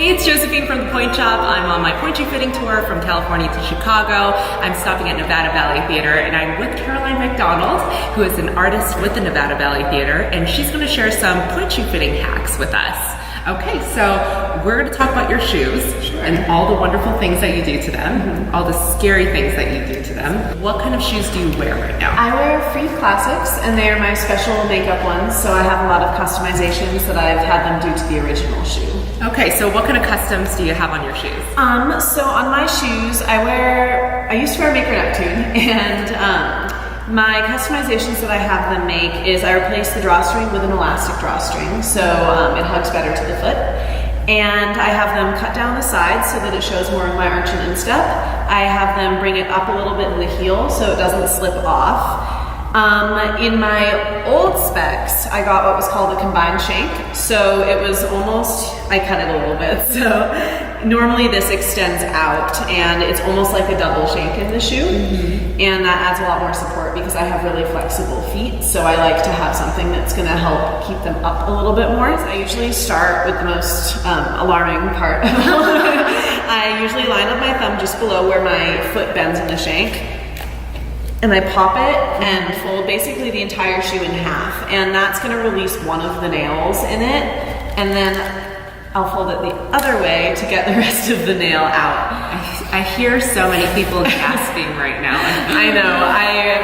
Hey, it's Josephine from the Pointe shop. I'm on my Pointe fitting tour from California to Chicago. I'm stopping at Nevada Ballet Theater and I'm with Caroline MacDonald, who is an artist with the Nevada Ballet Theater, and she's going to share some Pointe fitting hacks with us. Okay, so we're going to talk about your shoes and all the wonderful things that you do to them, all the scary things that you do to them. What kind of shoes do you wear right now? I wear Free Classics, and they are my special makeup ones, so I have a lot of customizations that I've had them do to the original shoe. Okay, so what kind of customs do you have on your shoes? So on my shoes, I used to wear Maker Neptune, and my customizations that I have them make is I replace the drawstring with an elastic drawstring, so it hugs better to the foot. And I have them cut down the sides so that it shows more of my arch and instep. I have them bring it up a little bit in the heel so it doesn't slip off. In my old specs, I got what was called a combined shank. So it was almost, I cut it a little bit. So normally this extends out and it's almost like a double shank in the shoe. And that adds a lot more support because I have really flexible feet. So I like to have something that's gonna help keep them up a little bit more. I usually start with the most alarming part. I usually line up my thumb just below where my foot bends in the shank. And I pop it and fold basically the entire shoe in half. And that's gonna release one of the nails in it. And then I'll fold it the other way to get the rest of the nail out. I hear so many people gasping right now. I know,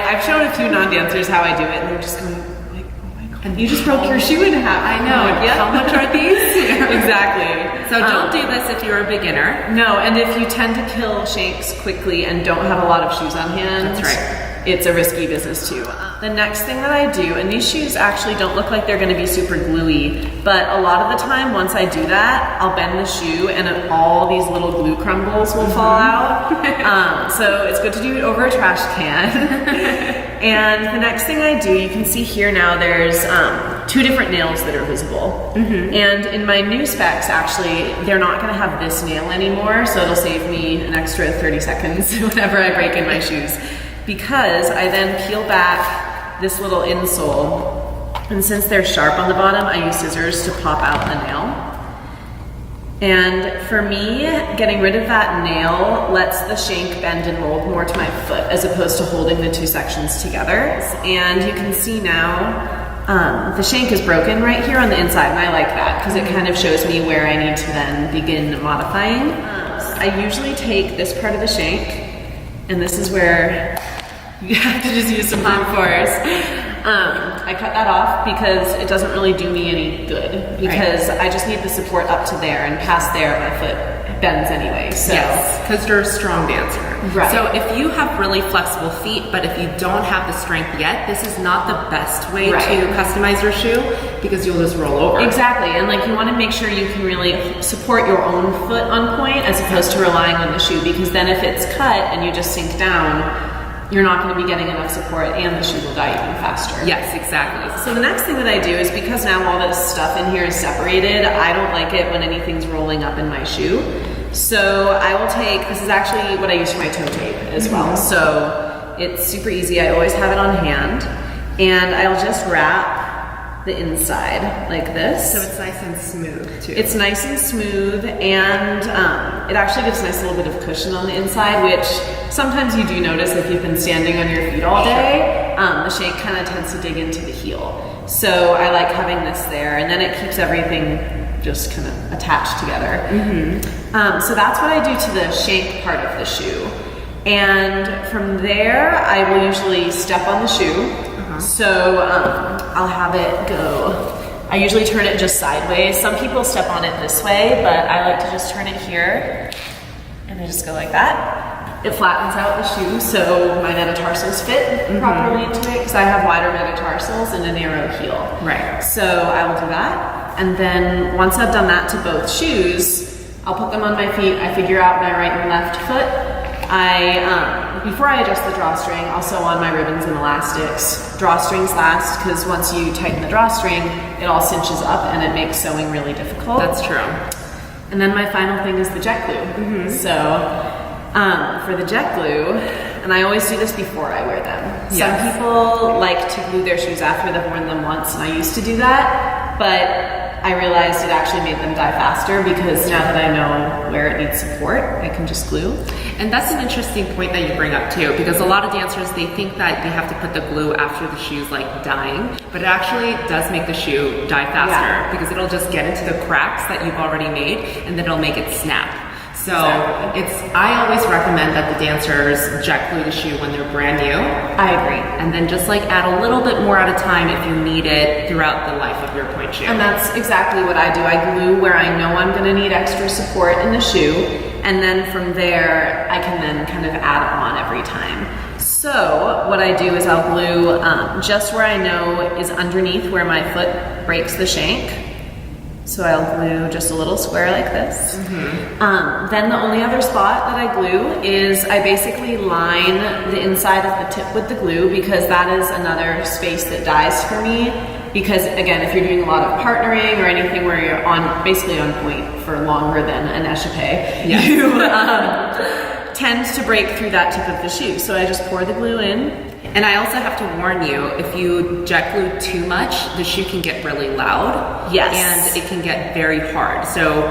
I've shown a few non-dancers how I do it and they're just going like, oh my God, and you just broke your shoe in half. I know, Yep. How much are these? Exactly. So don't do this if you're a beginner. No, and if you tend to kill shanks quickly and don't have a lot of shoes on hand, that's right. It's a risky business too. The next thing that I do, and these shoes actually don't look like they're gonna be super gluey, but a lot of the time once I do that, I'll bend the shoe and all these little glue crumbles will fall out. So it's good to do it over a trash can. And the next thing I do, you can see here now there's two different nails that are visible. And in my new specs, actually, they're not gonna have this nail anymore, so it'll save me an extra 30 seconds whenever I break in my shoes. Because I then peel back this little insole, and since they're sharp on the bottom, I use scissors to pop out the nail. And for me, getting rid of that nail lets the shank bend and mold more to my foot as opposed to holding the two sections together. And you can see now, the shank is broken right here on the inside, and I like that because it kind of shows me where I need to then begin modifying. I usually take this part of the shank, and this is where you have to just use some brute force. I cut that off because it doesn't really do me any good because I just need the support up to there, and past there my foot bends anyway. So. Yes, because you're a strong dancer. Right. So if you have really flexible feet, but if you don't have the strength yet, this is not the best way to customize your shoe because you'll just roll over. Exactly, and like you want to make sure you can really support your own foot on point as opposed to relying on the shoe, because then if it's cut and you just sink down, you're not going to be getting enough support and the shoe will die even faster. Yes, exactly. So the next thing that I do is, because now all this stuff in here is separated, I don't like it when anything's rolling up in my shoe. So I will take, this is actually what I use for my toe tape as well. So it's super easy. I always have it on hand, and I'll just wrap the inside like this. So it's nice and smooth too. It's nice and smooth, and it actually gives a nice little bit of cushion on the inside, which sometimes you do notice if you've been standing on your feet all day. The shank kind of tends to dig into the heel. So I like having this there, and then it keeps everything just kind of attached together. So that's what I do to the shank part of the shoe. And from there, I will usually step on the shoe. So I'll have it go, I usually turn it just sideways. Some people step on it this way, but I like to just turn it here, and I just go like that. It flattens out the shoe so my metatarsals fit properly into it, because I have wider metatarsals and a narrow heel. Right. So I will do that, and then once I've done that to both shoes, I'll put them on my feet. I figure out my right and left foot. Before I adjust the drawstring, I'll sew on my ribbons and elastics. Drawstrings last, because once you tighten the drawstring, it all cinches up and it makes sewing really difficult. That's true. And then my final thing is the jet glue. So for the jet glue, and I always do this before I wear them. Yes. Some people like to glue their shoes after they've worn them once, and I used to do that, but I realized it actually made them die faster because now that I know where it needs support, I can just glue. And that's an interesting point that you bring up too, because a lot of dancers, they think that they have to put the glue after the shoe's like dying, but it actually does make the shoe die faster because it'll just get into the cracks that you've already made and then it'll make it snap. So I always recommend that the dancers jet glue the shoe when they're brand new. I agree. And then just like add a little bit more at a time if you need it throughout the life of your pointe shoe. And that's exactly what I do. I glue where I know I'm gonna need extra support in the shoe. And then from there, I can then kind of add on every time. So what I do is I'll glue just where I know is underneath where my foot breaks the shank. So I'll glue just a little square like this. Then the only other spot that I glue is I basically line the inside of the tip with the glue because that is another space that dies for me. Because again, if you're doing a lot of partnering or anything where you're basically on pointe for longer than an échappé, you tend to break through that tip of the shoe. So I just pour the glue in. And I also have to warn you, if you jet glue too much, the shoe can get really loud. Yes. And it can get very hard. So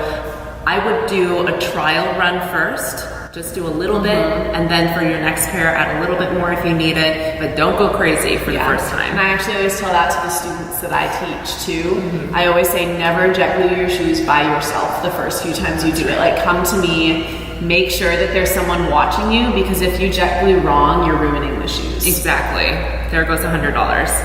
I would do a trial run first, just do a little bit, and then for your next pair, add a little bit more if you need it, but don't go crazy for the first time. And I actually always tell that to the students that I teach too. I always say never jet glue your shoes by yourself the first few times you do it. Like come to me, make sure that there's someone watching you because if you jet glue wrong, you're ruining the shoes. Exactly. There goes $100.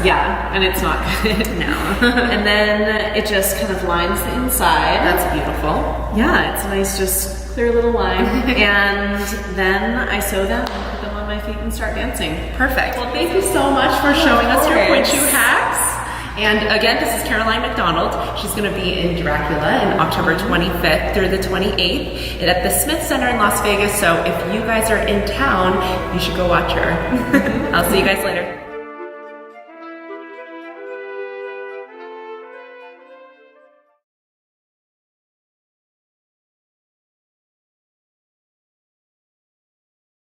Yeah, and it's not good. No. And then it just kind of lines the inside. That's beautiful. Yeah, it's a nice, just clear little line. And then I sew them and put them on my feet and start dancing. Perfect. Well, thank you so much for showing us your pointe shoe hacks. And again, this is Caroline MacDonald. She's going to be in Dracula in October 25th through the 28th at the Smith Center in Las Vegas. So if you guys are in town, you should go watch her. I'll see you guys later.